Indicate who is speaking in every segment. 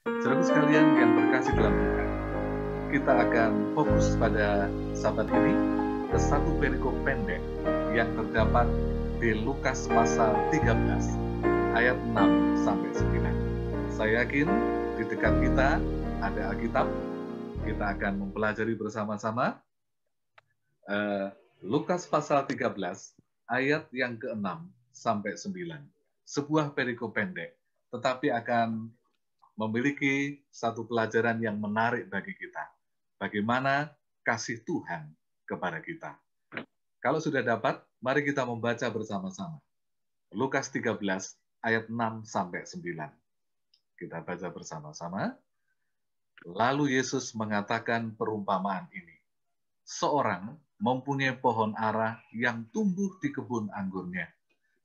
Speaker 1: Saudara sekalian yang terkasih dalam Tuhan, kita akan fokus pada sahabat ini ke satu perikop pendek yang terdapat di Lukas pasal 13 ayat 6 sampai 9. Saya yakin di dekat kita ada Alkitab. Kita akan mempelajari bersama-sama Lukas pasal 13 ayat yang ke-6 sampai 9. Sebuah perikop pendek, tetapi akan memiliki satu pelajaran yang menarik bagi kita. Bagaimana kasih Tuhan kepada kita. Kalau sudah dapat, mari kita membaca bersama-sama. Lukas 13 ayat 6 sampai 9. Kita baca bersama-sama. Lalu Yesus mengatakan perumpamaan ini. Seorang mempunyai pohon ara yang tumbuh di kebun anggurnya,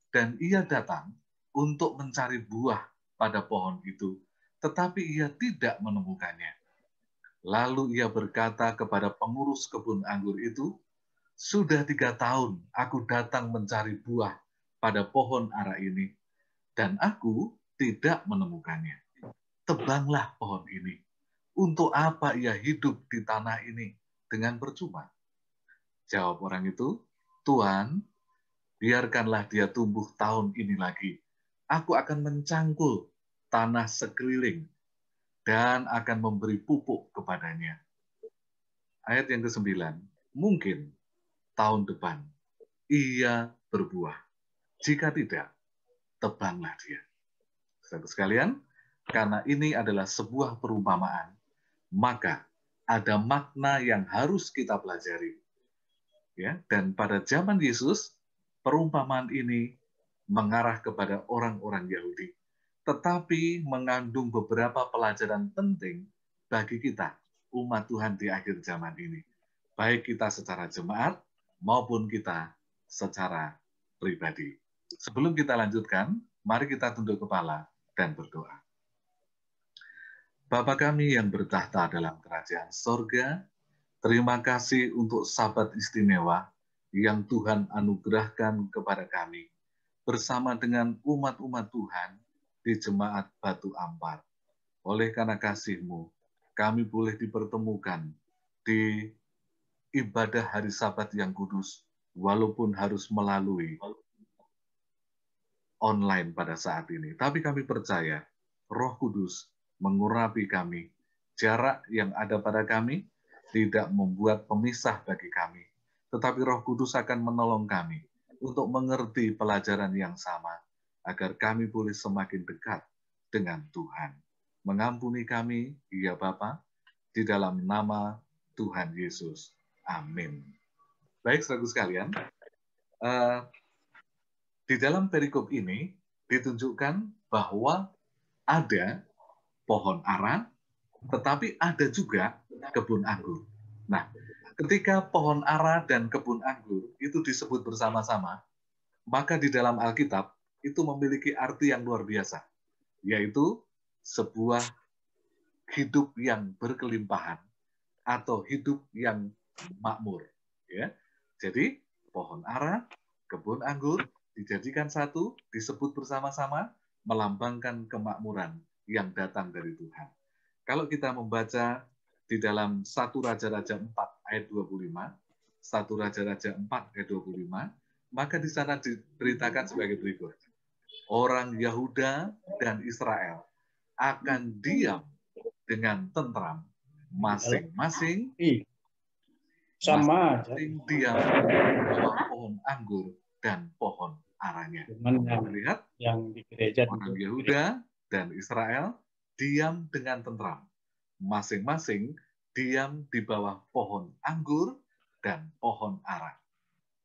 Speaker 1: dan ia datang untuk mencari buah pada pohon itu, tetapi ia tidak menemukannya. Lalu ia berkata kepada pengurus kebun anggur itu, "Sudah 3 tahun aku datang mencari buah pada pohon ara ini, dan aku tidak menemukannya. Tebanglah pohon ini. Untuk apa ia hidup di tanah ini dengan percuma?" Jawab orang itu, "Tuan, biarkanlah dia tumbuh tahun ini lagi. Aku akan mencangkul tanah sekeliling dan akan memberi pupuk kepadanya." Ayat yang ke-9, mungkin tahun depan ia berbuah. Jika tidak, tebanglah dia. Saudara sekalian, karena ini adalah sebuah perumpamaan, maka ada makna yang harus kita pelajari. Ya, dan pada zaman Yesus, perumpamaan ini mengarah kepada orang-orang Yahudi, tetapi mengandung beberapa pelajaran penting bagi kita, umat Tuhan di akhir zaman ini. Baik kita secara jemaat maupun kita secara pribadi. Sebelum kita lanjutkan, mari kita tunduk kepala dan berdoa. Bapa kami yang bertahta dalam kerajaan sorga, terima kasih untuk sahabat istimewa yang Tuhan anugerahkan kepada kami bersama dengan umat-umat Tuhan di Jemaat Batu Ampar. Oleh karena kasih-Mu, kami boleh dipertemukan di ibadah hari Sabat yang kudus, walaupun harus melalui online pada saat ini. Tapi kami percaya, Roh Kudus mengurapi kami. Jarak yang ada pada kami tidak membuat pemisah bagi kami. Tetapi Roh Kudus akan menolong kami untuk mengerti pelajaran yang sama, agar kami boleh semakin dekat dengan Tuhan. Mengampuni kami, ya Bapa, di dalam nama Tuhan Yesus. Amin. Baik, saudara sekalian, di dalam perikop ini ditunjukkan bahwa ada pohon ara, tetapi ada juga kebun anggur. Nah, ketika pohon ara dan kebun anggur itu disebut bersama-sama, maka di dalam Alkitab itu memiliki arti yang luar biasa, yaitu sebuah hidup yang berkelimpahan atau hidup yang makmur. Ya, jadi pohon ara, kebun anggur dijadikan satu, disebut bersama-sama, melambangkan kemakmuran yang datang dari Tuhan. Kalau kita membaca di dalam 1 Raja-Raja 4 ayat 25, 1 Raja-Raja 4 ayat 25, maka di sana diberitakan sebagai berikut. Orang Yahuda dan Israel akan diam dengan tentram, masing-masing
Speaker 2: sama
Speaker 1: diam di bawah pohon anggur dan pohon aranya. Melihat
Speaker 2: yang di gereja
Speaker 1: orang Yahuda dan Israel diam dengan tentram, masing-masing diam di bawah pohon anggur dan pohon ara.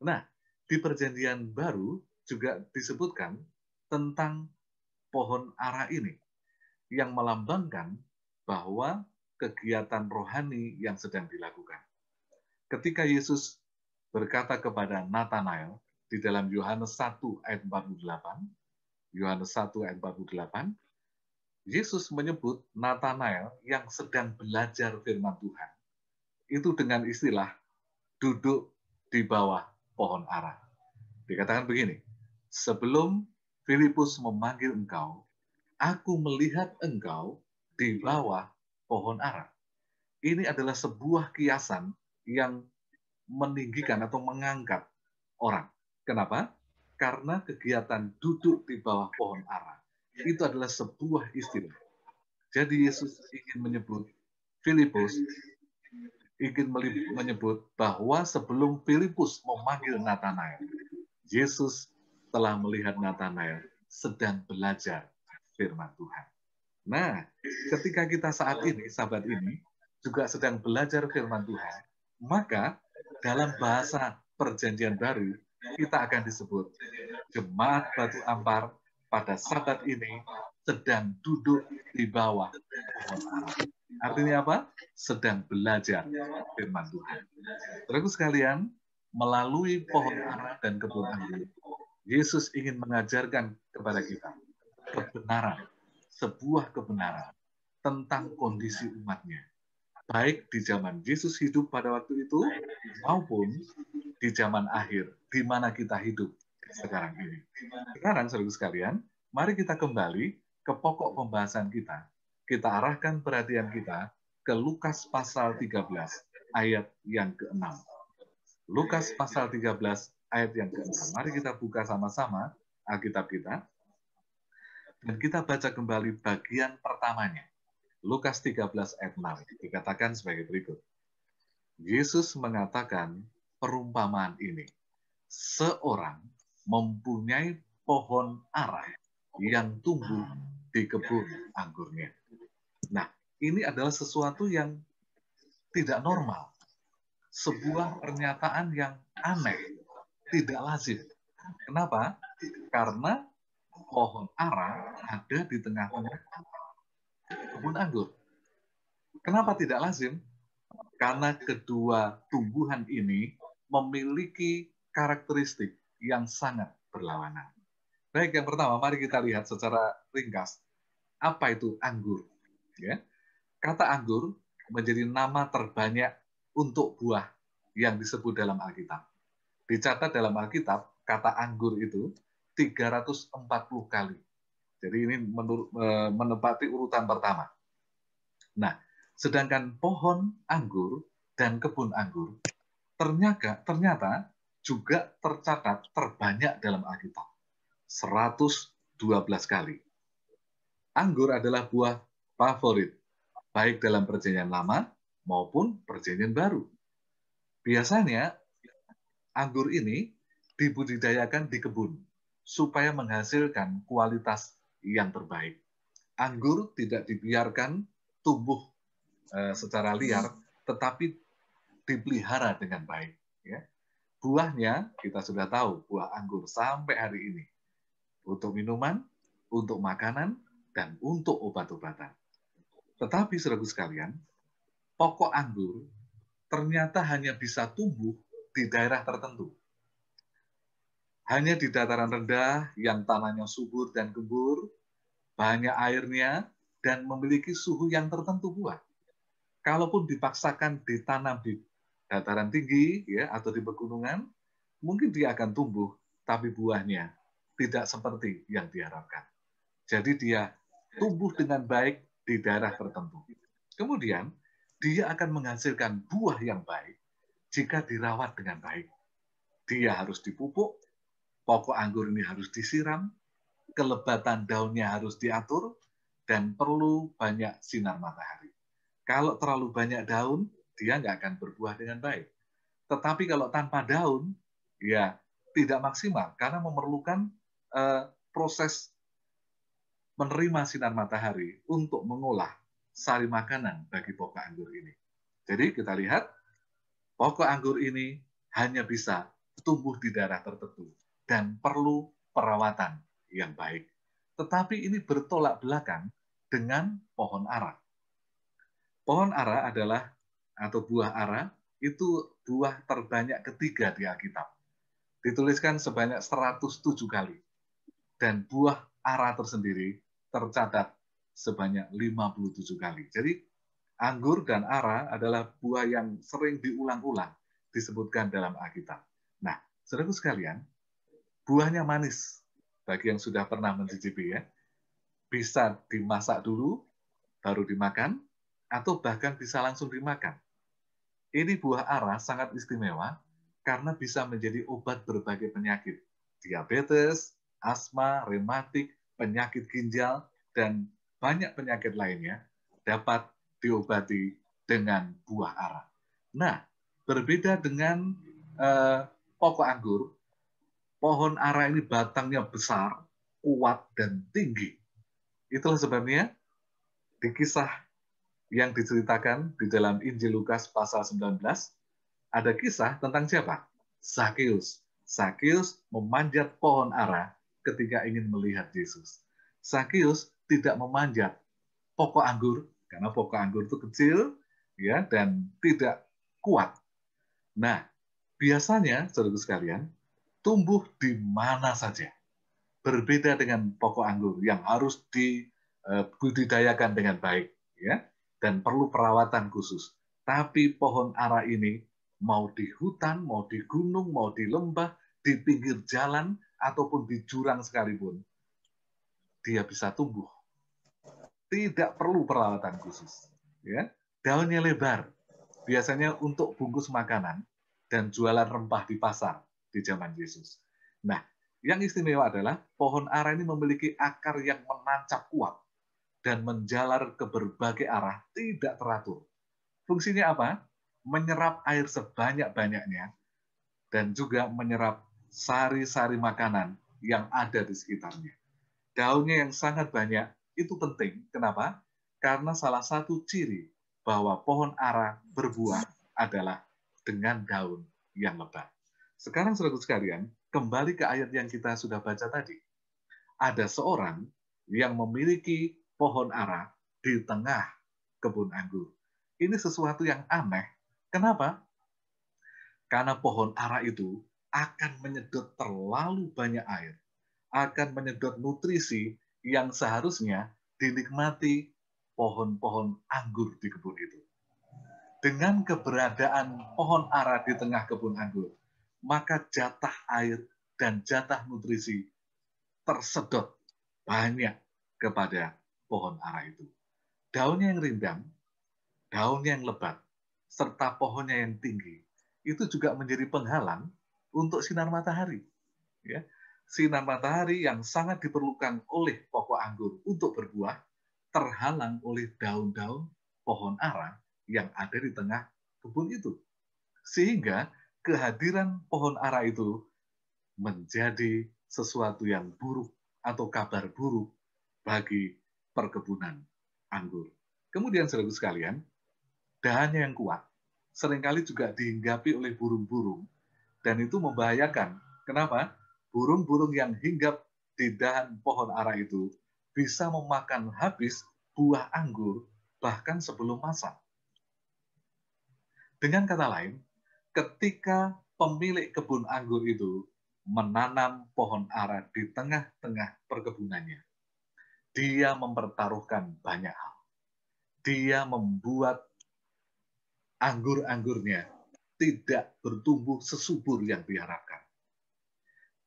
Speaker 1: Nah, di Perjanjian Baru juga disebutkan tentang pohon ara ini yang melambangkan bahwa kegiatan rohani yang sedang dilakukan. Ketika Yesus berkata kepada Nathanael di dalam Yohanes 1 ayat 48, Yohanes 1 ayat 48, Yesus menyebut Nathanael yang sedang belajar firman Tuhan. Itu dengan istilah duduk di bawah pohon ara. Dikatakan begini, sebelum Filipus memanggil engkau, aku melihat engkau di bawah pohon ara. Ini adalah sebuah kiasan yang meninggikan atau mengangkat orang. Kenapa? Karena kegiatan duduk di bawah pohon ara itu adalah sebuah istilah. Jadi Yesus ingin menyebut Filipus, ingin menyebut bahwa sebelum Filipus memanggil Natanael, Yesus telah melihat Natanael sedang belajar firman Tuhan. Nah, ketika kita saat ini, sahabat ini, juga sedang belajar firman Tuhan, maka dalam bahasa perjanjian baru, kita akan disebut Jemaat Batu Ampar pada Sabat ini sedang duduk di bawah pohon ara. Artinya apa? Sedang belajar firman Tuhan. Saudaraku sekalian, melalui pohon ara dan kebun anggur, Yesus ingin mengajarkan kepada kita kebenaran, sebuah kebenaran tentang kondisi umatnya. Baik di zaman Yesus hidup pada waktu itu, maupun di zaman akhir, di mana kita hidup sekarang ini. Sekarang, saudara sekalian, mari kita kembali ke pokok pembahasan kita. Kita arahkan perhatian kita ke Lukas pasal 13, ayat yang ke-6. Lukas pasal 13, ayat yang ke-6. Mari kita buka sama-sama Alkitab kita. Dan kita baca kembali bagian pertamanya. Lukas 13 ayat 6 dikatakan sebagai berikut. Yesus mengatakan perumpamaan ini. Seorang mempunyai pohon ara yang tumbuh di kebun anggurnya. Nah, ini adalah sesuatu yang tidak normal. Sebuah pernyataan yang aneh, tidak lazim. Kenapa? Karena pohon ara ada di tengah-tengah kebun anggur. Kenapa tidak lazim? Karena kedua tumbuhan ini memiliki karakteristik yang sangat berlawanan. Baik, yang pertama, mari kita lihat secara ringkas. Apa itu anggur? Ya. Kata anggur menjadi nama terbanyak untuk buah yang disebut dalam Alkitab. Dicatat dalam Alkitab, kata anggur itu 340 kali. Jadi ini menempati urutan pertama. Nah, sedangkan pohon anggur dan kebun anggur ternyata juga tercatat terbanyak dalam Alkitab. 112 kali. Anggur adalah buah favorit, baik dalam perjanjian lama maupun perjanjian baru. Biasanya, anggur ini dibudidayakan di kebun supaya menghasilkan kualitas yang terbaik. Anggur tidak dibiarkan tumbuh secara liar, tetapi dipelihara dengan baik. Ya. Buahnya, kita sudah tahu, buah anggur sampai hari ini. Untuk minuman, untuk makanan, dan untuk obat-obatan. Tetapi, saudaraku sekalian, pokok anggur ternyata hanya bisa tumbuh di daerah tertentu. Hanya di dataran rendah yang tanahnya subur dan gembur, banyak airnya, dan memiliki suhu yang tertentu buah. Kalaupun dipaksakan ditanam di dataran tinggi ya atau di pegunungan, mungkin dia akan tumbuh, tapi buahnya tidak seperti yang diharapkan. Jadi dia tumbuh dengan baik di daerah tertentu. Kemudian dia akan menghasilkan buah yang baik jika dirawat dengan baik. Dia harus dipupuk, pokok anggur ini harus disiram, kelebatan daunnya harus diatur, dan perlu banyak sinar matahari. Kalau terlalu banyak daun, dia nggak akan berbuah dengan baik. Tetapi kalau tanpa daun, ya tidak maksimal karena memerlukan proses menerima sinar matahari untuk mengolah sari makanan bagi pokok anggur ini. Jadi kita lihat, pokok anggur ini hanya bisa tumbuh di daerah tertentu dan perlu perawatan yang baik. Tetapi ini bertolak belakang dengan pohon ara. Pohon ara adalah, atau buah ara, itu buah terbanyak ketiga di Alkitab. Dituliskan sebanyak 107 kali. Dan buah ara tersendiri tercatat sebanyak 57 kali. Jadi, anggur dan ara adalah buah yang sering diulang-ulang disebutkan dalam Alkitab. Nah, saudaraku sekalian, buahnya manis. Bagi yang sudah pernah mencicipi ya, bisa dimasak dulu, baru dimakan, atau bahkan bisa langsung dimakan. Ini buah ara sangat istimewa karena bisa menjadi obat berbagai penyakit. Diabetes, asma, rematik, penyakit ginjal, dan banyak penyakit lainnya dapat diobati dengan buah ara. Nah, berbeda dengan pokok anggur, pohon ara ini batangnya besar, kuat, dan tinggi. Itulah sebabnya di kisah yang diceritakan di dalam Injil Lukas pasal 19, ada kisah tentang siapa? Zakheus. Zakheus memanjat pohon ara ketika ingin melihat Yesus. Zakheus tidak memanjat pokok anggur, karena pokok anggur itu kecil ya dan tidak kuat. Nah, biasanya, saudara sekalian, tumbuh di mana saja. Berbeda dengan pokok anggur yang harus dibudidayakan dengan baik, ya, dan perlu perawatan khusus. Tapi pohon ara ini mau di hutan, mau di gunung, mau di lembah, di pinggir jalan, ataupun di jurang sekalipun, dia bisa tumbuh. Tidak perlu perawatan khusus. Ya. Daunnya lebar, biasanya untuk bungkus makanan dan jualan rempah di pasar di zaman Yesus. Nah, yang istimewa adalah pohon ara ini memiliki akar yang menancap kuat dan menjalar ke berbagai arah tidak teratur. Fungsinya apa? Menyerap air sebanyak-banyaknya dan juga menyerap sari-sari makanan yang ada di sekitarnya. Daunnya yang sangat banyak itu penting. Kenapa? Karena salah satu ciri bahwa pohon ara berbuah adalah dengan daun yang lebat. Sekarang saudara sekalian, kembali ke ayat yang kita sudah baca tadi. Ada seorang yang memiliki pohon ara di tengah kebun anggur. Ini sesuatu yang aneh. Kenapa? Karena pohon ara itu akan menyedot terlalu banyak air, akan menyedot nutrisi yang seharusnya dinikmati pohon-pohon anggur di kebun itu. Dengan keberadaan pohon ara di tengah kebun anggur, maka jatah air dan jatah nutrisi tersedot banyak kepada pohon ara itu. Daunnya yang rindang, daunnya yang lebat, serta pohonnya yang tinggi, itu juga menjadi penghalang untuk sinar matahari. Ya. Sinar matahari yang sangat diperlukan oleh pokok anggur untuk berbuah, terhalang oleh daun-daun pohon ara yang ada di tengah kebun itu. Sehingga kehadiran pohon ara itu menjadi sesuatu yang buruk atau kabar buruk bagi perkebunan anggur. Kemudian saudara sekalian, dahannya yang kuat seringkali juga dihinggapi oleh burung-burung dan itu membahayakan. Kenapa? Burung-burung yang hinggap di dahan pohon ara itu bisa memakan habis buah anggur bahkan sebelum masak. Dengan kata lain, ketika pemilik kebun anggur itu menanam pohon ara di tengah-tengah perkebunannya, dia mempertaruhkan banyak hal. Dia membuat anggur-anggurnya tidak bertumbuh sesubur yang diharapkan.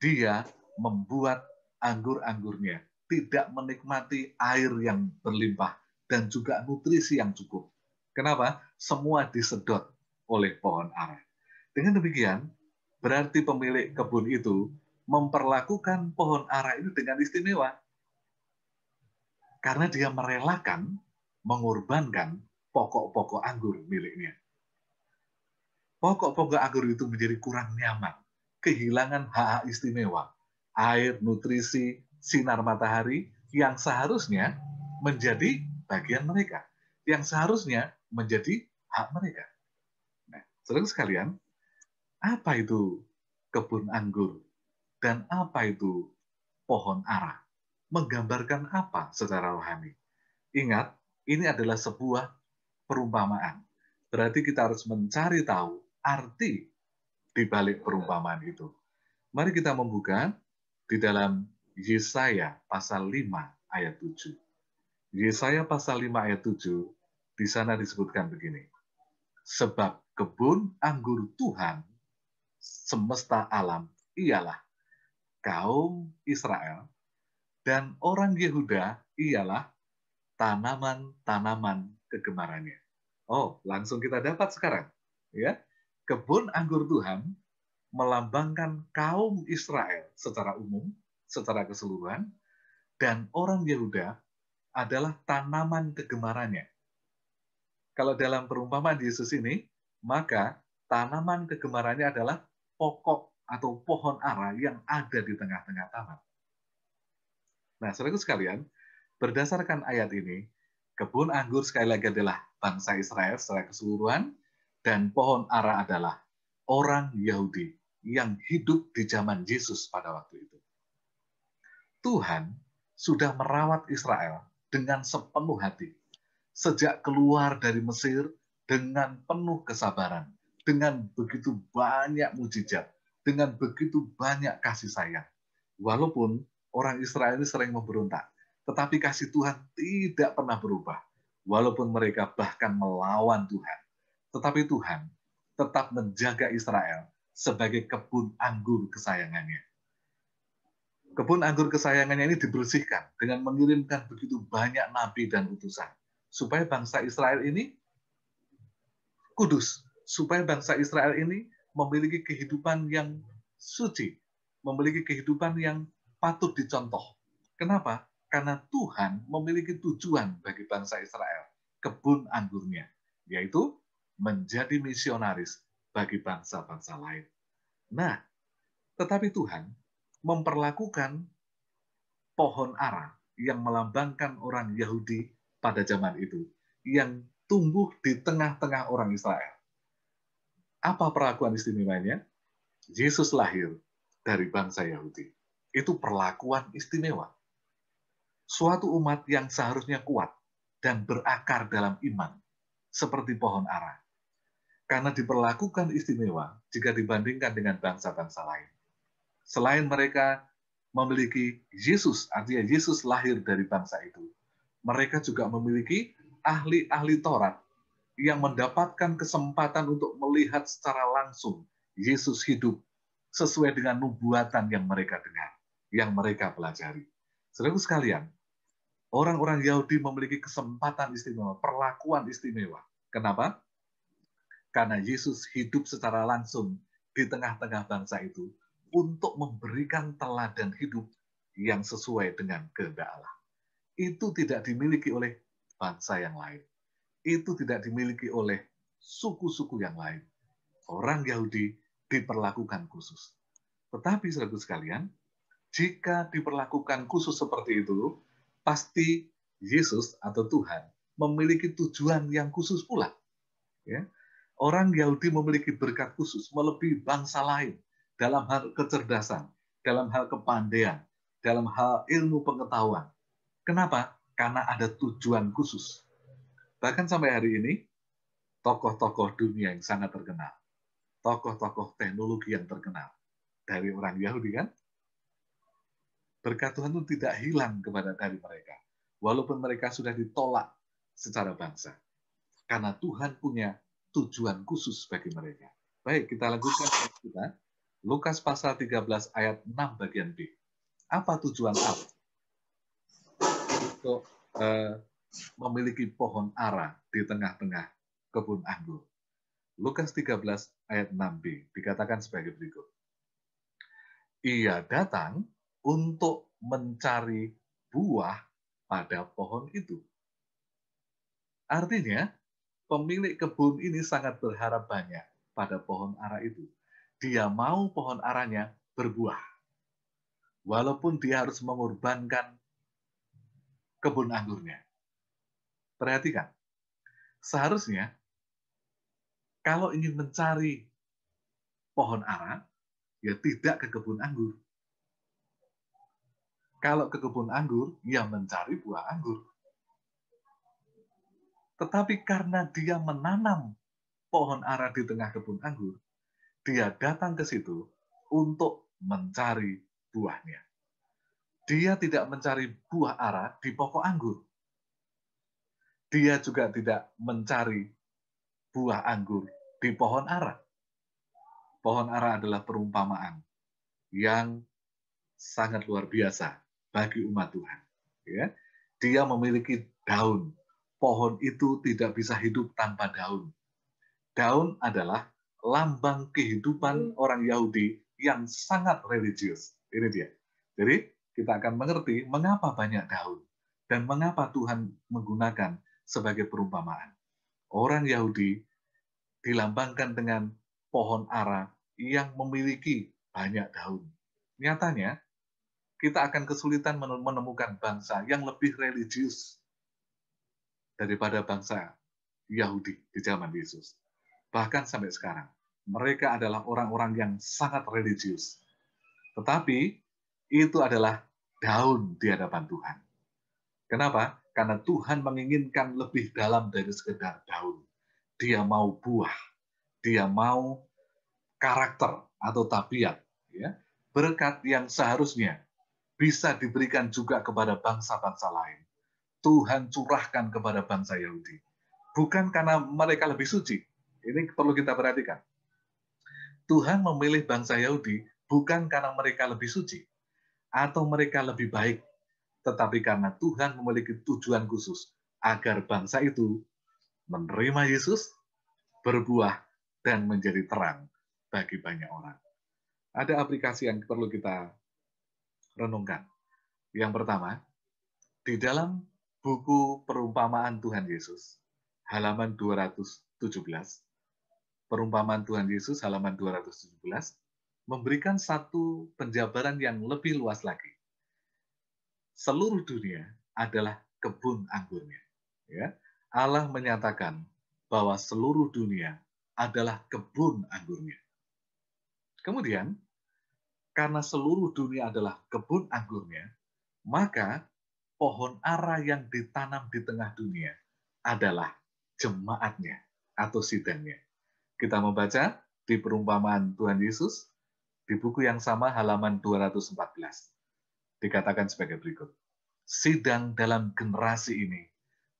Speaker 1: Dia membuat anggur-anggurnya tidak menikmati air yang berlimpah dan juga nutrisi yang cukup. Kenapa? Semua disedot oleh pohon ara. Dengan demikian, berarti pemilik kebun itu memperlakukan pohon ara ini dengan istimewa. Karena dia merelakan, mengorbankan pokok-pokok anggur miliknya. Pokok-pokok anggur itu menjadi kurang nyaman, kehilangan hak istimewa, air, nutrisi, sinar matahari yang seharusnya menjadi bagian mereka, yang seharusnya menjadi hak mereka. Nah, saudara sekalian, apa itu kebun anggur dan apa itu pohon ara? Menggambarkan apa secara rohani? Ingat, ini adalah sebuah perumpamaan. Berarti kita harus mencari tahu arti di balik perumpamaan itu. Mari kita membuka di dalam Yesaya pasal 5 ayat 7. Yesaya pasal 5 ayat 7, di sana disebutkan begini. Sebab kebun anggur Tuhan semesta alam ialah kaum Israel dan orang Yehuda ialah tanaman-tanaman kegemarannya. Oh, langsung kita dapat sekarang. Ya, kebun anggur Tuhan melambangkan kaum Israel secara umum, secara keseluruhan, dan orang Yehuda adalah tanaman kegemarannya. Kalau dalam perumpamaan Yesus ini, maka tanaman kegemarannya adalah pokok atau pohon ara yang ada di tengah-tengah taman. Nah, saudaraku sekalian, berdasarkan ayat ini, kebun anggur sekali lagi adalah bangsa Israel secara keseluruhan, dan pohon ara adalah orang Yahudi yang hidup di zaman Yesus pada waktu itu. Tuhan sudah merawat Israel dengan sepenuh hati. Sejak keluar dari Mesir dengan penuh kesabaran, dengan begitu banyak mujizat, dengan begitu banyak kasih sayang. Walaupun orang Israel ini sering memberontak, tetapi kasih Tuhan tidak pernah berubah. Walaupun mereka bahkan melawan Tuhan, tetapi Tuhan tetap menjaga Israel sebagai kebun anggur kesayangannya. Kebun anggur kesayangannya ini dibersihkan dengan mengirimkan begitu banyak nabi dan utusan, supaya bangsa Israel ini kudus, supaya bangsa Israel ini memiliki kehidupan yang suci, memiliki kehidupan yang patut dicontoh. Kenapa? Karena Tuhan memiliki tujuan bagi bangsa Israel, kebun anggurnya, yaitu menjadi misionaris bagi bangsa-bangsa lain. Nah, tetapi Tuhan memperlakukan pohon ara yang melambangkan orang Yahudi pada zaman itu, yang tumbuh di tengah-tengah orang Israel. Apa perlakuan istimewanya? Yesus lahir dari bangsa Yahudi. Itu perlakuan istimewa. Suatu umat yang seharusnya kuat dan berakar dalam iman, seperti pohon ara. Karena diperlakukan istimewa jika dibandingkan dengan bangsa-bangsa lain. Selain mereka memiliki Yesus, artinya Yesus lahir dari bangsa itu, mereka juga memiliki ahli-ahli Taurat yang mendapatkan kesempatan untuk melihat secara langsung Yesus hidup sesuai dengan nubuatan yang mereka dengar, yang mereka pelajari. Saudaraku sekalian, orang-orang Yahudi memiliki kesempatan istimewa, perlakuan istimewa. Kenapa? Karena Yesus hidup secara langsung di tengah-tengah bangsa itu untuk memberikan teladan hidup yang sesuai dengan kehendak Allah. Itu tidak dimiliki oleh bangsa yang lain. Itu tidak dimiliki oleh suku-suku yang lain. Orang Yahudi diperlakukan khusus. Tetapi saudaraku sekalian, jika diperlakukan khusus seperti itu, pasti Yesus atau Tuhan memiliki tujuan yang khusus pula. Ya. Orang Yahudi memiliki berkat khusus melebihi bangsa lain dalam hal kecerdasan, dalam hal kepandaian, dalam hal ilmu pengetahuan. Kenapa? Karena ada tujuan khusus. Bahkan sampai hari ini, tokoh-tokoh dunia yang sangat terkenal, tokoh-tokoh teknologi yang terkenal dari orang Yahudi kan, berkat Tuhan itu tidak hilang dari mereka, walaupun mereka sudah ditolak secara bangsa. Karena Tuhan punya tujuan khusus bagi mereka. Baik, kita lanjutkan kita. Lukas pasal 13 ayat 6 bagian B. Apa tujuan Allah untuk memiliki pohon ara di tengah-tengah kebun anggur? Lukas 13 ayat 6b dikatakan sebagai berikut. Ia datang untuk mencari buah pada pohon itu. Artinya, pemilik kebun ini sangat berharap banyak pada pohon ara itu. Dia mau pohon aranya berbuah. Walaupun dia harus mengorbankan kebun anggurnya. Perhatikan, seharusnya kalau ingin mencari pohon ara, ya tidak ke kebun anggur. Kalau ke kebun anggur, ya mencari buah anggur. Tetapi karena dia menanam pohon ara di tengah kebun anggur, dia datang ke situ untuk mencari buahnya. Dia tidak mencari buah ara di pokok anggur. Dia juga tidak mencari buah anggur di pohon ara. Pohon ara adalah perumpamaan yang sangat luar biasa bagi umat Tuhan. Ya, dia memiliki daun. Pohon itu tidak bisa hidup tanpa daun. Daun adalah lambang kehidupan orang Yahudi yang sangat religius. Ini dia. Jadi kita akan mengerti mengapa banyak daun dan mengapa Tuhan menggunakan sebagai perumpamaan. Orang Yahudi dilambangkan dengan pohon ara yang memiliki banyak daun. Nyatanya, kita akan kesulitan menemukan bangsa yang lebih religius daripada bangsa Yahudi di zaman Yesus. Bahkan sampai sekarang, mereka adalah orang-orang yang sangat religius. Tetapi itu adalah daun di hadapan Tuhan. Kenapa? Karena Tuhan menginginkan lebih dalam dari sekedar daun. Dia mau buah, dia mau karakter atau tabiat, ya, berkat yang seharusnya bisa diberikan juga kepada bangsa-bangsa lain. Tuhan curahkan kepada bangsa Yahudi. Bukan karena mereka lebih suci. Ini perlu kita perhatikan. Tuhan memilih bangsa Yahudi bukan karena mereka lebih suci atau mereka lebih baik, tetapi karena Tuhan memiliki tujuan khusus agar bangsa itu menerima Yesus, berbuah, dan menjadi terang bagi banyak orang. Ada aplikasi yang perlu kita renungkan. Yang pertama, di dalam buku perumpamaan Tuhan Yesus, halaman 217, perumpamaan Tuhan Yesus halaman 217, memberikan satu penjabaran yang lebih luas lagi. Seluruh dunia adalah kebun anggurnya. Ya, Allah menyatakan bahwa seluruh dunia adalah kebun anggurnya. Kemudian, karena seluruh dunia adalah kebun anggurnya, maka pohon ara yang ditanam di tengah dunia adalah jemaatnya atau sidangnya. Kita membaca di perumpamaan Tuhan Yesus di buku yang sama halaman 214. Dikatakan sebagai berikut. Sidang dalam generasi ini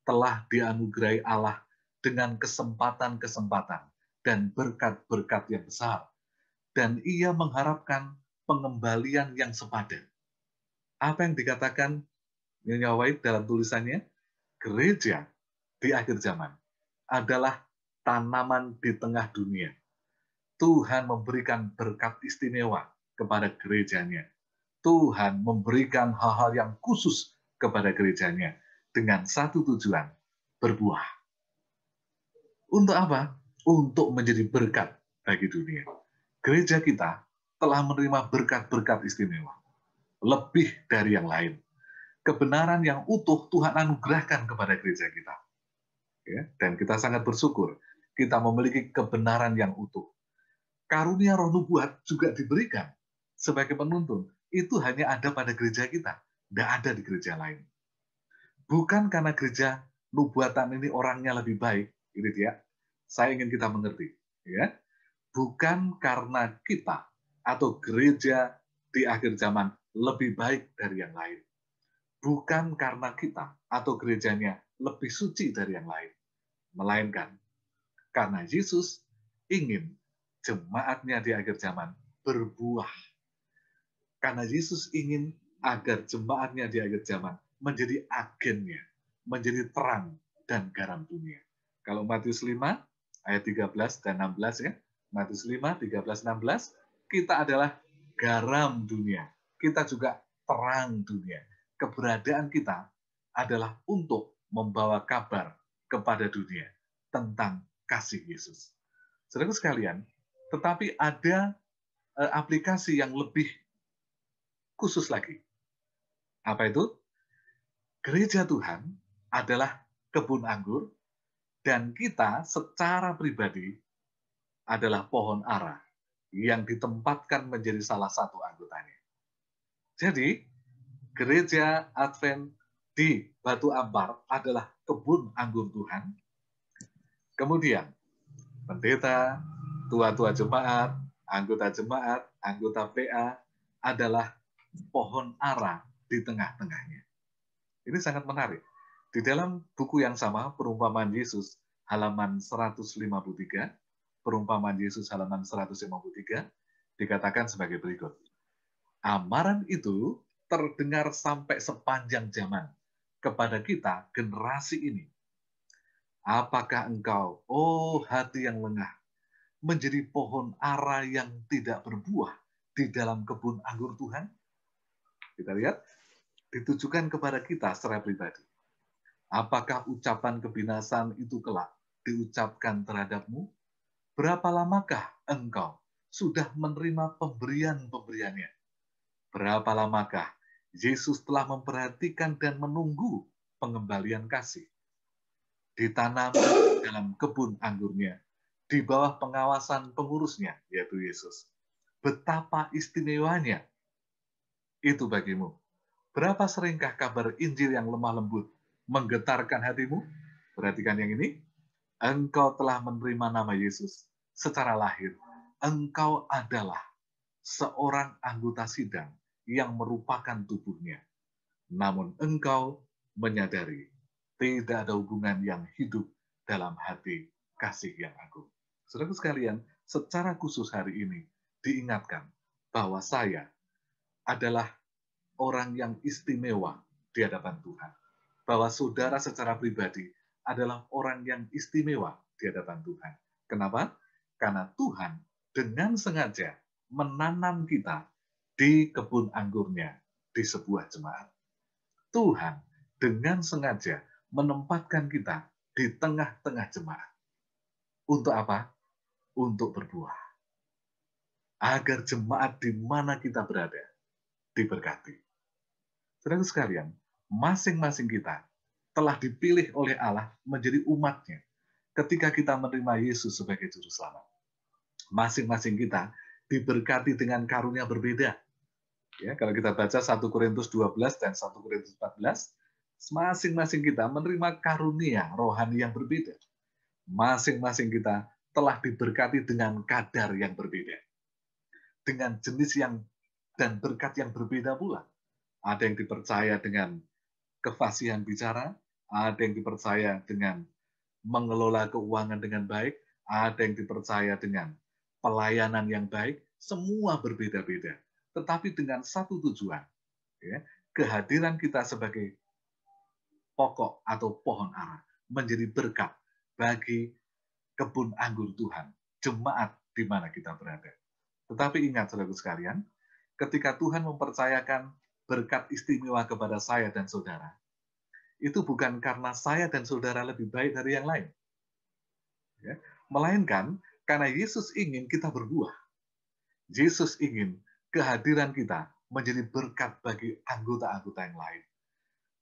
Speaker 1: telah dianugerahi Allah dengan kesempatan-kesempatan dan berkat-berkat yang besar. Dan ia mengharapkan pengembalian yang sepadan. Apa yang dikatakan Nyonya White dalam tulisannya? Gereja di akhir zaman adalah tanaman di tengah dunia. Tuhan memberikan berkat istimewa kepada gerejanya. Tuhan memberikan hal-hal yang khusus kepada gerejanya dengan satu tujuan, berbuah. Untuk apa? Untuk menjadi berkat bagi dunia. Gereja kita telah menerima berkat-berkat istimewa, lebih dari yang lain. Kebenaran yang utuh Tuhan anugerahkan kepada gereja kita. Ya, dan kita sangat bersyukur kita memiliki kebenaran yang utuh. Karunia roh nubuat juga diberikan sebagai penuntun. Itu hanya ada pada gereja kita, tidak ada di gereja lain. Bukan karena gereja nubuatan ini orangnya lebih baik, ini dia. Saya ingin kita mengerti, ya. Bukan karena kita atau gereja di akhir zaman lebih baik dari yang lain. Bukan karena kita atau gerejanya lebih suci dari yang lain. Melainkan karena Yesus ingin jemaatnya di akhir zaman berbuah. Karena Yesus ingin agar jemaatnya di akhir zaman menjadi agennya, menjadi terang dan garam dunia. Kalau Matius 5 ayat 13 dan 16 ya, Matius 5, 13, 16, kita adalah garam dunia. Kita juga terang dunia. Keberadaan kita adalah untuk membawa kabar kepada dunia tentang kasih Yesus. Saudara sekalian, tetapi ada aplikasi yang lebih khusus lagi. Apa itu? Gereja Tuhan adalah kebun anggur, dan kita secara pribadi adalah pohon ara yang ditempatkan menjadi salah satu anggotanya. Jadi, gereja Advent di Batu Ampar adalah kebun anggur Tuhan. Kemudian, pendeta, tua-tua jemaat, anggota PA adalah pohon ara di tengah-tengahnya. Ini sangat menarik. Di dalam buku yang sama, Perumpamaan Yesus, halaman 153, Perumpamaan Yesus halaman 153, dikatakan sebagai berikut. Amaran itu terdengar sampai sepanjang zaman, kepada kita generasi ini. Apakah engkau, oh hati yang lengah, menjadi pohon ara yang tidak berbuah di dalam kebun anggur Tuhan? Kita lihat, ditujukan kepada kita secara pribadi. Apakah ucapan kebinasan itu kelak diucapkan terhadapmu? Berapa lamakah engkau sudah menerima pemberian-pemberiannya? Berapa lamakah Yesus telah memperhatikan dan menunggu pengembalian kasih? Ditanam dalam kebun anggurnya, di bawah pengawasan pengurusnya, yaitu Yesus. Betapa istimewanya itu bagimu. Berapa seringkah kabar Injil yang lemah lembut menggetarkan hatimu? Perhatikan yang ini. Engkau telah menerima nama Yesus secara lahir. Engkau adalah seorang anggota sidang yang merupakan tubuhnya. Namun engkau menyadari tidak ada hubungan yang hidup dalam hati kasih yang agung. Saudara sekalian, secara khusus hari ini diingatkan bahwa saya adalah orang yang istimewa di hadapan Tuhan. Bahwa saudara secara pribadi adalah orang yang istimewa di hadapan Tuhan. Kenapa? Karena Tuhan dengan sengaja menanam kita di kebun anggurnya di sebuah jemaat. Tuhan dengan sengaja menempatkan kita di tengah-tengah jemaat. Untuk apa? Untuk berbuah. Agar jemaat di mana kita berada diberkati. Saudara sekalian, masing-masing kita telah dipilih oleh Allah menjadi umatnya ketika kita menerima Yesus sebagai Juru Selamat. Masing-masing kita diberkati dengan karunia berbeda. Ya, kalau kita baca 1 Korintus 12 dan 1 Korintus 14, masing-masing kita menerima karunia rohani yang berbeda. Masing-masing kita telah diberkati dengan kadar yang berbeda. Dengan jenis yang dan berkat yang berbeda pula. Ada yang dipercaya dengan kefasihan bicara, ada yang dipercaya dengan mengelola keuangan dengan baik, ada yang dipercaya dengan pelayanan yang baik, semua berbeda-beda. Tetapi dengan satu tujuan, ya, kehadiran kita sebagai pokok atau pohon ara menjadi berkat bagi kebun anggur Tuhan, jemaat di mana kita berada. Tetapi ingat, saudara sekalian, ketika Tuhan mempercayakan berkat istimewa kepada saya dan saudara, itu bukan karena saya dan saudara lebih baik dari yang lain. Ya, melainkan karena Yesus ingin kita berbuah. Yesus ingin kehadiran kita menjadi berkat bagi anggota-anggota yang lain.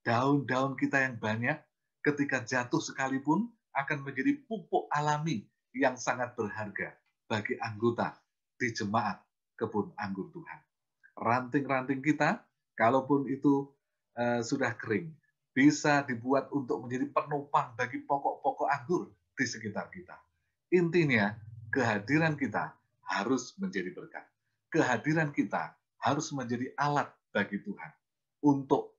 Speaker 1: Daun-daun kita yang banyak ketika jatuh sekalipun akan menjadi pupuk alami yang sangat berharga bagi anggota di jemaat kebun anggur Tuhan. Ranting-ranting kita, kalaupun itu sudah kering, bisa dibuat untuk menjadi penopang bagi pokok-pokok anggur di sekitar kita. Intinya, kehadiran kita harus menjadi berkat. Kehadiran kita harus menjadi alat bagi Tuhan untuk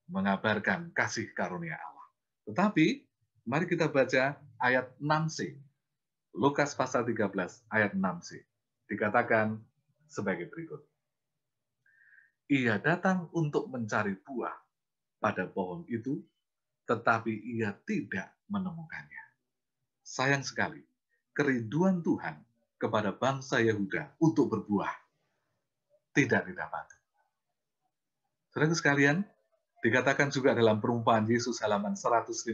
Speaker 1: mengabarkan kasih karunia Allah. Tetapi, mari kita baca ayat 6c. Lukas pasal 13 ayat 6c. Dikatakan sebagai berikut. Ia datang untuk mencari buah pada pohon itu, tetapi ia tidak menemukannya. Sayang sekali, kerinduan Tuhan kepada bangsa Yehuda untuk berbuah tidak didapati. Saudara sekalian, dikatakan juga dalam perumpamaan Yesus halaman 153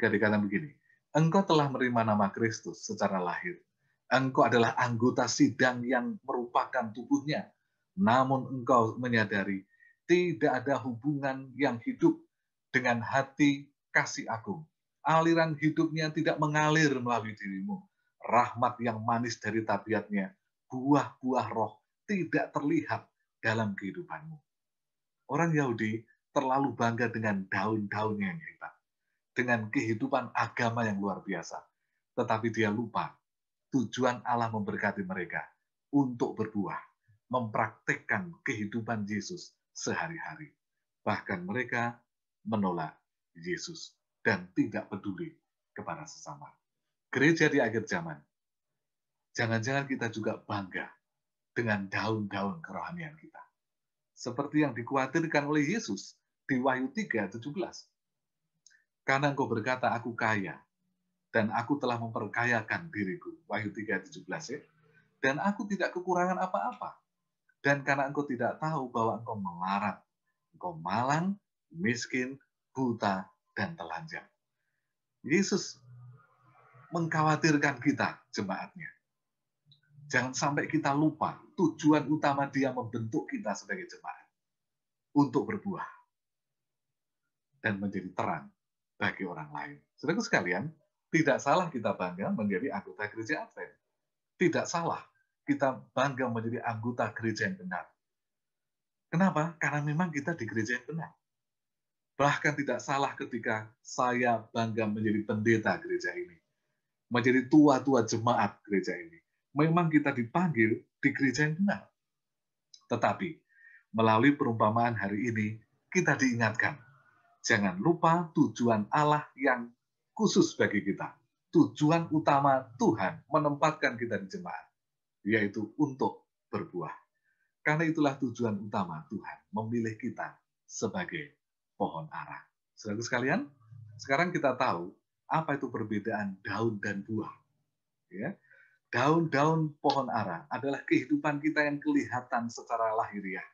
Speaker 1: dikatakan begini, engkau telah menerima nama Kristus secara lahir. Engkau adalah anggota sidang yang merupakan tubuhnya. Namun engkau menyadari tidak ada hubungan yang hidup dengan hati kasih agung. Aliran hidupnya tidak mengalir melalui dirimu. Rahmat yang manis dari tabiatnya, buah-buah roh tidak terlihat dalam kehidupanmu. Orang Yahudi terlalu bangga dengan daun-daunnya yang hebat, dengan kehidupan agama yang luar biasa. Tetapi dia lupa tujuan Allah memberkati mereka untuk berbuah, mempraktikkan kehidupan Yesus sehari-hari. Bahkan mereka menolak Yesus dan tidak peduli kepada sesama. Gereja di akhir zaman, jangan-jangan kita juga bangga dengan daun-daun kerohanian kita. Seperti yang dikhawatirkan oleh Yesus di Wahyu 3:17. Karena engkau berkata, aku kaya, dan aku telah memperkayakan diriku. Wahyu 3:17 ya. Dan aku tidak kekurangan apa-apa. Dan karena engkau tidak tahu bahwa engkau melarat, engkau malang, miskin, buta, dan telanjang. Yesus mengkhawatirkan kita, jemaatnya. Jangan sampai kita lupa tujuan utama Dia membentuk kita sebagai jemaat untuk berbuah dan menjadi terang bagi orang lain. Saudara sekalian, tidak salah kita bangga menjadi anggota gereja Advent. Tidak salah kita bangga menjadi anggota gereja yang benar. Kenapa? Karena memang kita di gereja yang benar. Bahkan tidak salah ketika saya bangga menjadi pendeta gereja ini. Menjadi tua-tua jemaat gereja ini. Memang kita dipanggil di gereja yang benar. Tetapi, melalui perumpamaan hari ini, kita diingatkan, jangan lupa tujuan Allah yang khusus bagi kita. Tujuan utama Tuhan menempatkan kita di jemaat, yaitu untuk berbuah. Karena itulah tujuan utama Tuhan memilih kita sebagai pohon ara. Saudara sekalian, sekarang kita tahu apa itu perbedaan daun dan buah. Ya, daun-daun pohon ara adalah kehidupan kita yang kelihatan secara lahiriah,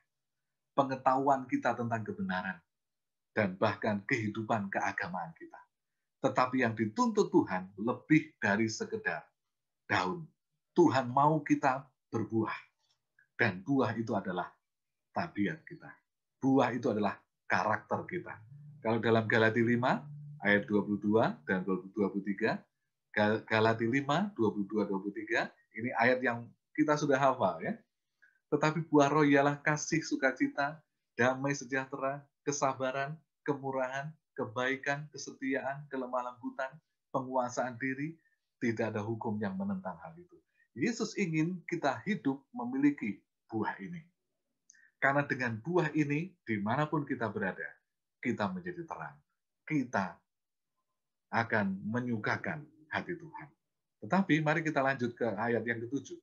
Speaker 1: pengetahuan kita tentang kebenaran, dan bahkan kehidupan keagamaan kita. Tetapi yang dituntut Tuhan lebih dari sekedar daun. Tuhan mau kita berbuah. Dan buah itu adalah tabiat kita. Buah itu adalah karakter kita. Kalau dalam Galati 5, ayat 22 dan 23, Galati 5, 22-23, ini ayat yang kita sudah hafal ya. Tetapi buah roh ialah kasih, sukacita, damai sejahtera, kesabaran, kemurahan, kebaikan, kesetiaan, kelemah lembutan, penguasaan diri. Tidak ada hukum yang menentang hal itu. Yesus ingin kita hidup memiliki buah ini. Karena dengan buah ini, dimanapun kita berada, kita menjadi terang. Kita akan menyukakan hati Tuhan. Tetapi mari kita lanjut ke ayat yang ke-7.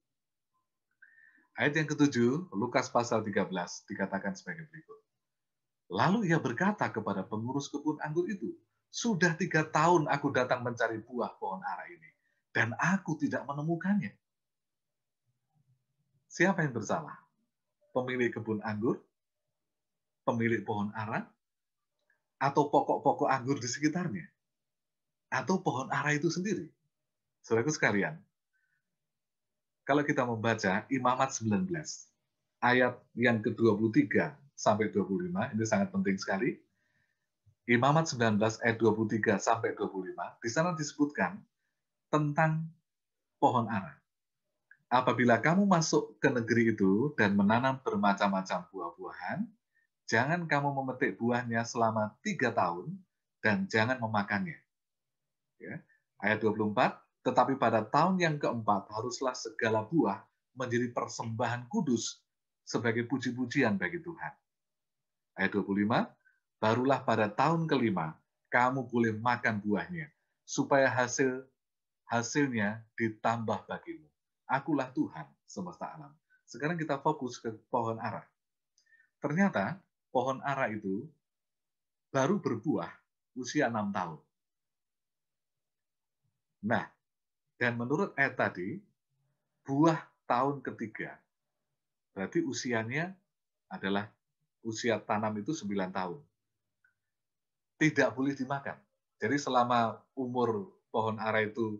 Speaker 1: Ayat yang ke-7, Lukas pasal 13, dikatakan sebagai berikut. Lalu ia berkata kepada pengurus kebun anggur itu, sudah 3 tahun aku datang mencari buah pohon ara ini, dan aku tidak menemukannya. Siapa yang bersalah? Pemilik kebun anggur? Pemilik pohon ara? Atau pokok-pokok anggur di sekitarnya? Atau pohon ara itu sendiri? Saudaraku sekalian, kalau kita membaca Imamat 19, ayat yang ke-23 sampai 25, ini sangat penting sekali. Imamat 19 ayat 23 sampai 25, di sana disebutkan tentang pohon ara. Apabila kamu masuk ke negeri itu dan menanam bermacam-macam buah-buahan, jangan kamu memetik buahnya selama 3 tahun dan jangan memakannya. Ya. Ayat 24, tetapi pada tahun yang keempat haruslah segala buah menjadi persembahan kudus sebagai puji-pujian bagi Tuhan. Ayat 25, barulah pada tahun kelima kamu boleh makan buahnya, supaya hasilnya ditambah bagimu. Akulah Tuhan semesta alam. Sekarang kita fokus ke pohon ara. Ternyata pohon ara itu baru berbuah usia 6 tahun. Nah, dan menurut ayat tadi, buah tahun ketiga, berarti usianya adalah usia tanam itu 9 tahun. Tidak boleh dimakan. Jadi selama umur pohon ara itu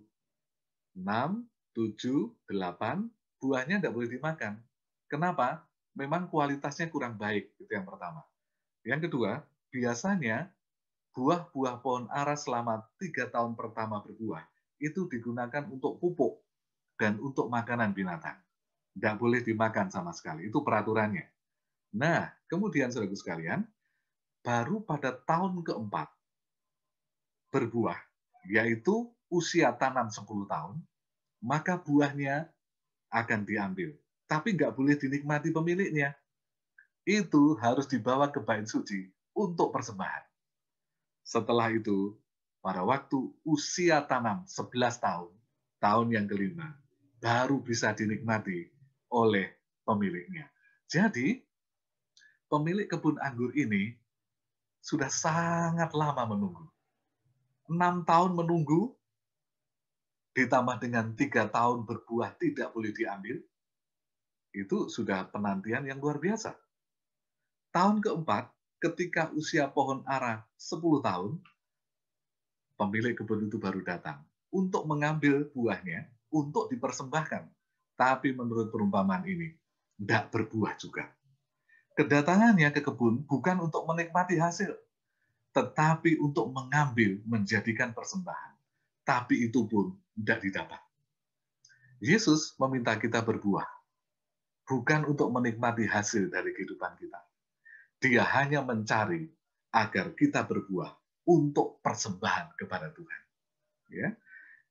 Speaker 1: 6, 7, 8, buahnya tidak boleh dimakan. Kenapa? Memang kualitasnya kurang baik, itu yang pertama. Yang kedua, biasanya buah-buah pohon ara selama 3 tahun pertama berbuah, itu digunakan untuk pupuk dan untuk makanan binatang. Tidak boleh dimakan sama sekali, itu peraturannya. Nah, kemudian saudaraku sekalian, baru pada tahun keempat berbuah, yaitu usia tanam 10 tahun, maka buahnya akan diambil. Tapi nggak boleh dinikmati pemiliknya. Itu harus dibawa ke bait suci untuk persembahan. Setelah itu, pada waktu usia tanam 11 tahun, tahun yang kelima, baru bisa dinikmati oleh pemiliknya. Jadi, pemilik kebun anggur ini sudah sangat lama menunggu. 6 tahun menunggu, ditambah dengan 3 tahun berbuah tidak boleh diambil, itu sudah penantian yang luar biasa. Tahun keempat, ketika usia pohon ara 10 tahun, pemilik kebun itu baru datang untuk mengambil buahnya, untuk dipersembahkan. Tapi menurut perumpamaan ini, tidak berbuah juga. Kedatangannya ke kebun bukan untuk menikmati hasil, tetapi untuk mengambil, menjadikan persembahan. Tapi itu pun tidak didapat. Yesus meminta kita berbuah, bukan untuk menikmati hasil dari kehidupan kita. Dia hanya mencari agar kita berbuah untuk persembahan kepada Tuhan. Ya.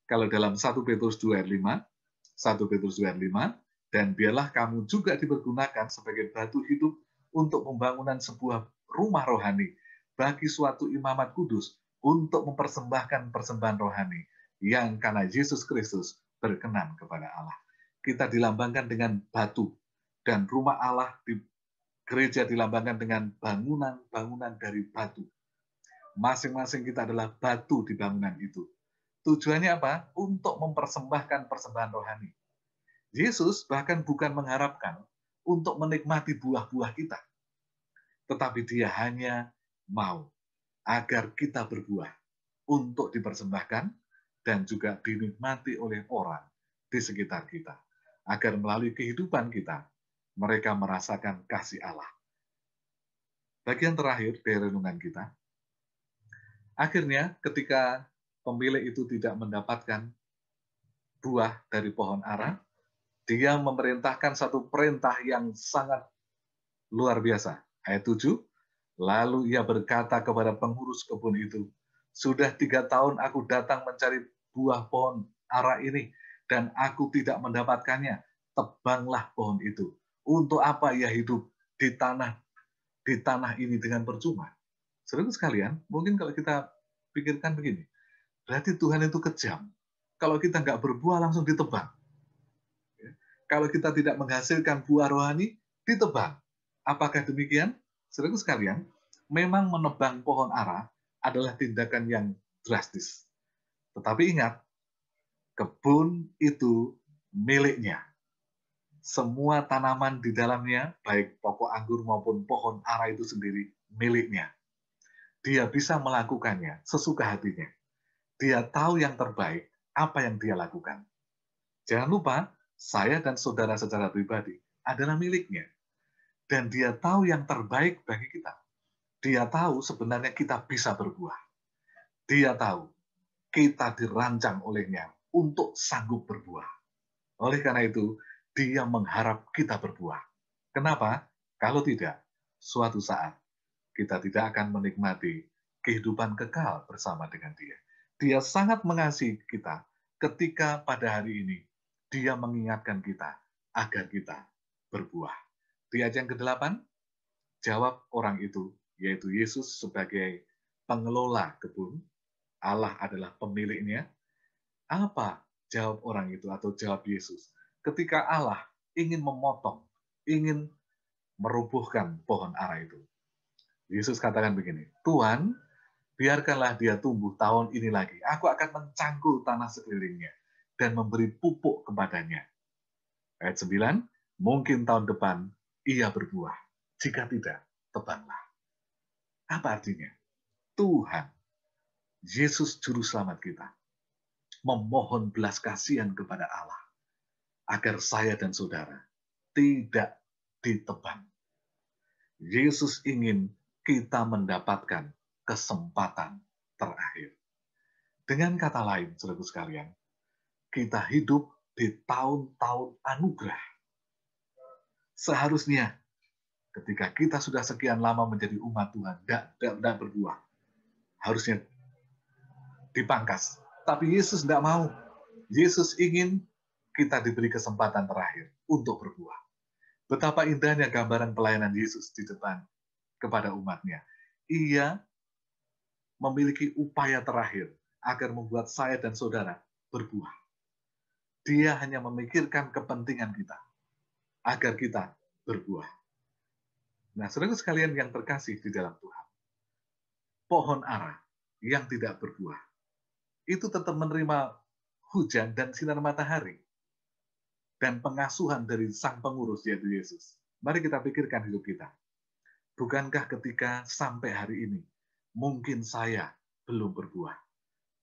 Speaker 1: Kalau dalam 1 Petrus 2 ayat 5, 1 Petrus 2 ayat 5, dan biarlah kamu juga dipergunakan sebagai batu hidup untuk pembangunan sebuah rumah rohani bagi suatu imamat kudus untuk mempersembahkan persembahan rohani yang karena Yesus Kristus berkenan kepada Allah. Kita dilambangkan dengan batu, dan rumah Allah di gereja dilambangkan dengan bangunan-bangunan dari batu. Masing-masing kita adalah batu di bangunan itu. Tujuannya apa? Untuk mempersembahkan persembahan rohani. Yesus bahkan bukan mengharapkan untuk menikmati buah-buah kita. Tetapi dia hanya mau agar kita berbuah untuk dipersembahkan dan juga dinikmati oleh orang di sekitar kita. Agar melalui kehidupan kita, mereka merasakan kasih Allah. Bagian terakhir dari renungan kita, akhirnya ketika pemilik itu tidak mendapatkan buah dari pohon ara, dia memerintahkan satu perintah yang sangat luar biasa. Ayat 7, lalu ia berkata kepada pengurus kebun itu, sudah 3 tahun aku datang mencari buah pohon ara ini, dan aku tidak mendapatkannya. Tebanglah pohon itu. Untuk apa ia hidup di tanah ini dengan percuma? Saudara sekalian, mungkin kalau kita pikirkan begini, berarti Tuhan itu kejam. Kalau kita nggak berbuah langsung ditebang. Kalau kita tidak menghasilkan buah rohani, ditebang. Apakah demikian? Saudara sekalian, memang menebang pohon ara adalah tindakan yang drastis. Tetapi ingat, kebun itu miliknya. Semua tanaman di dalamnya, baik pokok anggur maupun pohon ara itu sendiri, miliknya. Dia bisa melakukannya sesuka hatinya. Dia tahu yang terbaik, apa yang dia lakukan. Jangan lupa, saya dan saudara secara pribadi adalah miliknya. Dan dia tahu yang terbaik bagi kita. Dia tahu sebenarnya kita bisa berbuah. Dia tahu kita dirancang olehnya untuk sanggup berbuah. Oleh karena itu, dia mengharap kita berbuah. Kenapa? Kalau tidak, suatu saat kita tidak akan menikmati kehidupan kekal bersama dengan dia. Dia sangat mengasihi kita ketika pada hari ini dia mengingatkan kita agar kita berbuah. Di ayat yang ke-8, jawab orang itu, yaitu Yesus sebagai pengelola kebun, Allah adalah pemiliknya. Apa jawab orang itu atau jawab Yesus? Ketika Allah ingin memotong, ingin merubuhkan pohon ara itu. Yesus katakan begini, Tuhan, biarkanlah dia tumbuh tahun ini lagi. Aku akan mencangkul tanah sekelilingnya dan memberi pupuk kepadanya. Ayat 9, mungkin tahun depan ia berbuah. Jika tidak, tebanglah. Apa artinya? Tuhan, Yesus Juru Selamat kita, memohon belas kasihan kepada Allah agar saya dan saudara tidak ditebang. Yesus ingin kita mendapatkan kesempatan terakhir. Dengan kata lain, saudara sekalian, kita hidup di tahun-tahun anugerah. Seharusnya ketika kita sudah sekian lama menjadi umat Tuhan, tidak berbuah, harusnya dipangkas. Tapi Yesus tidak mau. Yesus ingin kita diberi kesempatan terakhir untuk berbuah. Betapa indahnya gambaran pelayanan Yesus di depan kepada umatnya. Ia memiliki upaya terakhir agar membuat saya dan saudara berbuah. Dia hanya memikirkan kepentingan kita, agar kita berbuah. Nah, saudara sekalian yang terkasih di dalam Tuhan, pohon ara yang tidak berbuah, itu tetap menerima hujan dan sinar matahari dan pengasuhan dari sang pengurus, yaitu Yesus. Mari kita pikirkan hidup kita. Bukankah ketika sampai hari ini, mungkin saya belum berbuah,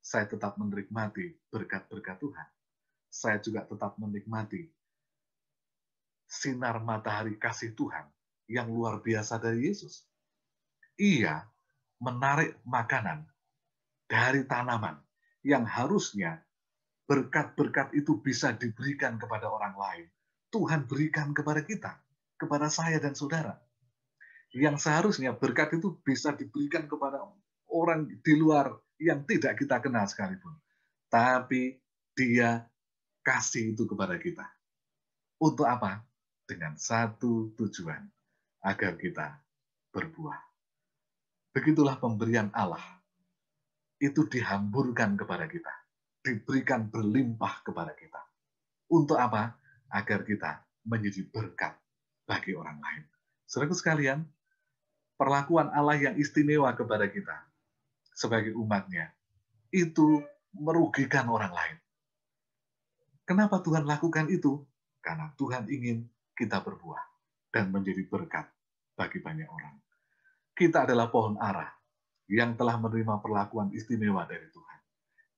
Speaker 1: saya tetap menikmati berkat-berkat Tuhan. Saya juga tetap menikmati sinar matahari kasih Tuhan yang luar biasa dari Yesus. Ia menarik makanan dari tanaman yang harusnya berkat-berkat itu bisa diberikan kepada orang lain. Tuhan berikan kepada kita, kepada saya dan saudara. Yang seharusnya berkat itu bisa diberikan kepada orang di luar yang tidak kita kenal sekalipun. Tapi dia kasih itu kepada kita. Untuk apa? Dengan satu tujuan, agar kita berbuah. Begitulah pemberian Allah. Itu dihamburkan kepada kita. Diberikan berlimpah kepada kita. Untuk apa? Agar kita menjadi berkat bagi orang lain. Saudaraku sekalian, perlakuan Allah yang istimewa kepada kita sebagai umatnya, itu merugikan orang lain. Kenapa Tuhan lakukan itu? Karena Tuhan ingin kita berbuah dan menjadi berkat bagi banyak orang. Kita adalah pohon ara yang telah menerima perlakuan istimewa dari Tuhan.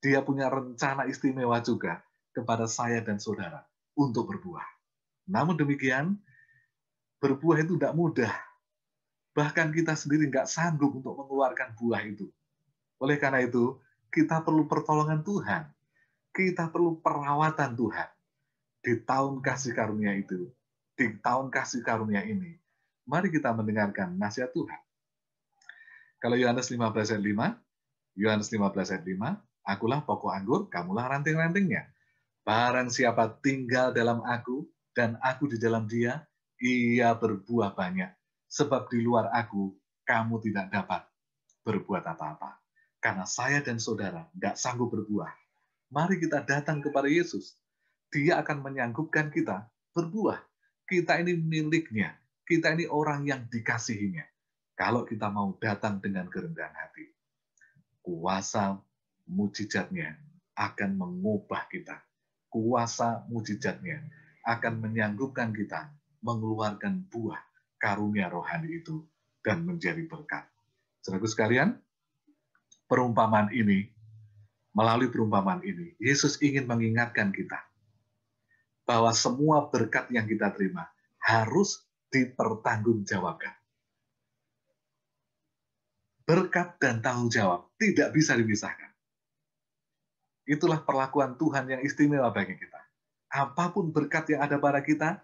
Speaker 1: Dia punya rencana istimewa juga kepada saya dan saudara untuk berbuah. Namun demikian, berbuah itu tidak mudah. Bahkan kita sendiri nggak sanggup untuk mengeluarkan buah itu. Oleh karena itu, kita perlu pertolongan Tuhan. Kita perlu perawatan Tuhan. Di tahun kasih karunia itu, di tahun kasih karunia ini, mari kita mendengarkan nasihat Tuhan. Kalau Yohanes 15 ayat 5, Yohanes 15 ayat 5, akulah pokok anggur, kamulah ranting-rantingnya. Barang siapa tinggal dalam aku, dan aku di dalam dia, ia berbuah banyak. Sebab di luar aku, kamu tidak dapat berbuat apa-apa. Karena saya dan saudara tidak sanggup berbuah. Mari kita datang kepada Yesus. Dia akan menyanggupkan kita berbuah. Kita ini miliknya. Kita ini orang yang dikasihinya. Kalau kita mau datang dengan kerendahan hati. Kuasa mujizatnya akan mengubah kita. Kuasa mujizatnya akan menyanggupkan kita mengeluarkan buah karunia rohani itu dan menjadi berkat. Saudaraku sekalian, melalui perumpamaan ini, Yesus ingin mengingatkan kita bahwa semua berkat yang kita terima harus dipertanggungjawabkan. Berkat dan tanggung jawab tidak bisa dipisahkan. Itulah perlakuan Tuhan yang istimewa bagi kita. Apapun berkat yang ada pada kita,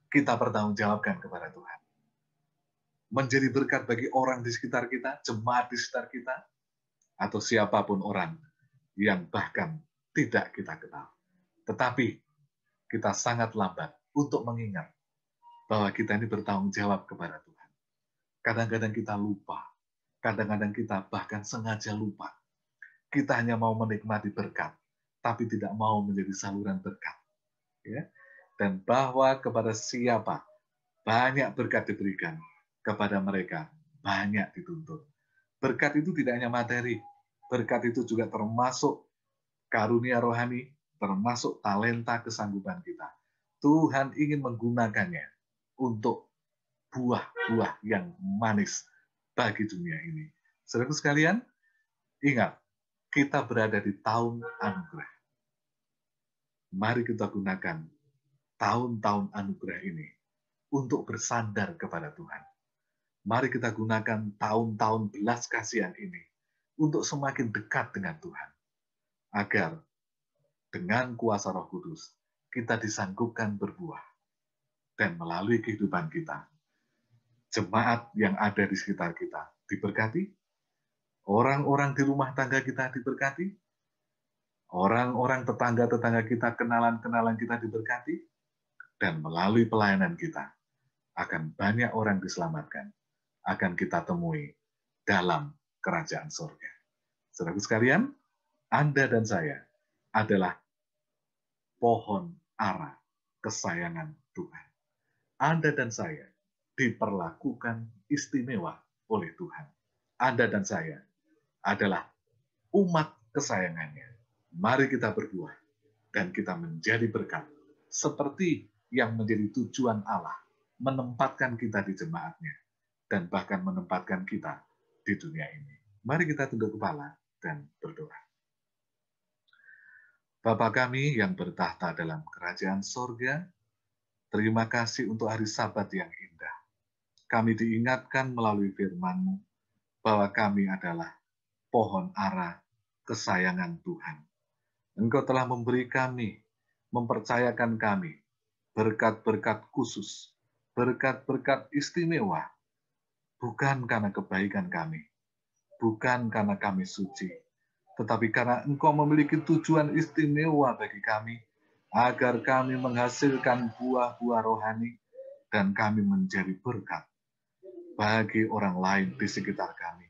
Speaker 1: kita pertanggungjawabkan kepada Tuhan. Menjadi berkat bagi orang di sekitar kita, jemaat di sekitar kita, atau siapapun orang yang bahkan tidak kita kenal. Tetapi kita sangat lambat untuk mengingat bahwa kita ini bertanggung jawab kepada Tuhan. Kadang-kadang kita lupa. Kadang-kadang kita bahkan sengaja lupa. Kita hanya mau menikmati berkat, tapi tidak mau menjadi saluran berkat. Ya? Dan bahwa kepada siapa banyak berkat diberikan, kepada mereka banyak dituntut. Berkat itu tidak hanya materi. Berkat itu juga termasuk karunia rohani, termasuk talenta kesanggupan kita. Tuhan ingin menggunakannya untuk buah-buah yang manis bagi dunia ini. Saudaraku sekalian, ingat, kita berada di tahun anugerah. Mari kita gunakan tahun-tahun anugerah ini untuk bersandar kepada Tuhan. Mari kita gunakan tahun-tahun belas kasihan ini untuk semakin dekat dengan Tuhan. Agar dengan kuasa Roh Kudus, kita disanggupkan berbuah. Dan melalui kehidupan kita, jemaat yang ada di sekitar kita diberkati, orang-orang di rumah tangga kita diberkati, orang-orang tetangga-tetangga kita, kenalan-kenalan kita diberkati, dan melalui pelayanan kita, akan banyak orang diselamatkan, akan kita temui dalam kerajaan surga. Saudaraku sekalian, Anda dan saya adalah pohon ara kesayangan Tuhan. Anda dan saya diperlakukan istimewa oleh Tuhan. Anda dan saya adalah umat kesayangannya. Mari kita berbuah dan kita menjadi berkat seperti yang menjadi tujuan Allah, menempatkan kita di jemaatnya dan bahkan menempatkan kita di dunia ini. Mari kita tunduk kepala dan berdoa. Bapa kami yang bertahta dalam kerajaan sorga, terima kasih untuk hari Sabat yang indah. Kami diingatkan melalui firman-Mu bahwa kami adalah pohon ara kesayangan Tuhan. Engkau telah memberi kami, mempercayakan kami, berkat-berkat khusus, berkat-berkat istimewa, bukan karena kebaikan kami, bukan karena kami suci, tetapi karena Engkau memiliki tujuan istimewa bagi kami, agar kami menghasilkan buah-buah rohani, dan kami menjadi berkat bagi orang lain di sekitar kami.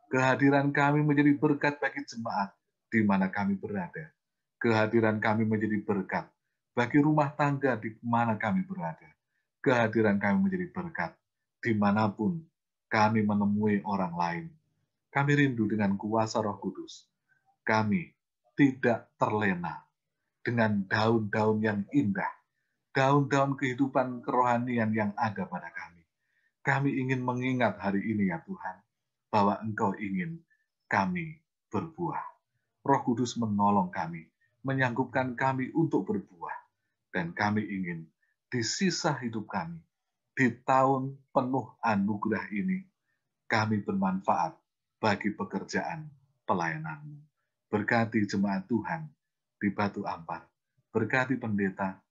Speaker 1: Kehadiran kami menjadi berkat bagi jemaat di mana kami berada. Kehadiran kami menjadi berkat bagi rumah tangga di mana kami berada. Kehadiran kami menjadi berkat dimanapun kami menemui orang lain. Kami rindu dengan kuasa Roh Kudus. Kami tidak terlena dengan daun-daun yang indah, daun-daun kehidupan kerohanian yang ada pada kami. Kami ingin mengingat hari ini ya Tuhan, bahwa Engkau ingin kami berbuah. Roh Kudus menolong kami, menyanggupkan kami untuk berbuah. Dan kami ingin di sisa hidup kami, di tahun penuh anugerah ini, kami bermanfaat bagi pekerjaan pelayanan-Mu. Berkati jemaat Tuhan di Batu Ampar, berkati pendeta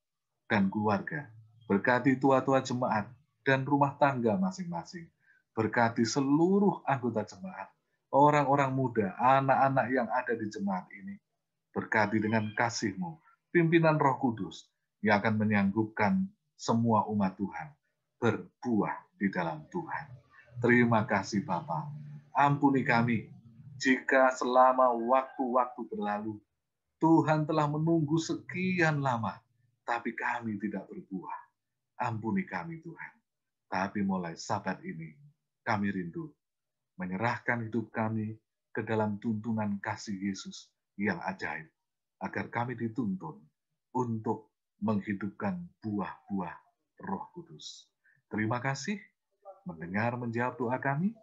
Speaker 1: dan keluarga, berkati tua-tua jemaat dan rumah tangga masing-masing, berkati seluruh anggota jemaat, orang-orang muda, anak-anak yang ada di jemaat ini, berkati dengan kasih-Mu, pimpinan Roh Kudus yang akan menyanggupkan semua umat Tuhan berbuah di dalam Tuhan. Terima kasih Bapa. Ampuni kami jika selama waktu-waktu berlalu Tuhan telah menunggu sekian lama, tapi kami tidak berbuah. Ampuni kami Tuhan. Tapi mulai Sabat ini, kami rindu menyerahkan hidup kami ke dalam tuntunan kasih Yesus yang ajaib, agar kami dituntun untuk menghidupkan buah-buah Roh Kudus. Terima kasih mendengar menjawab doa kami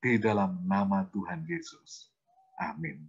Speaker 1: di dalam nama Tuhan Yesus. Amin.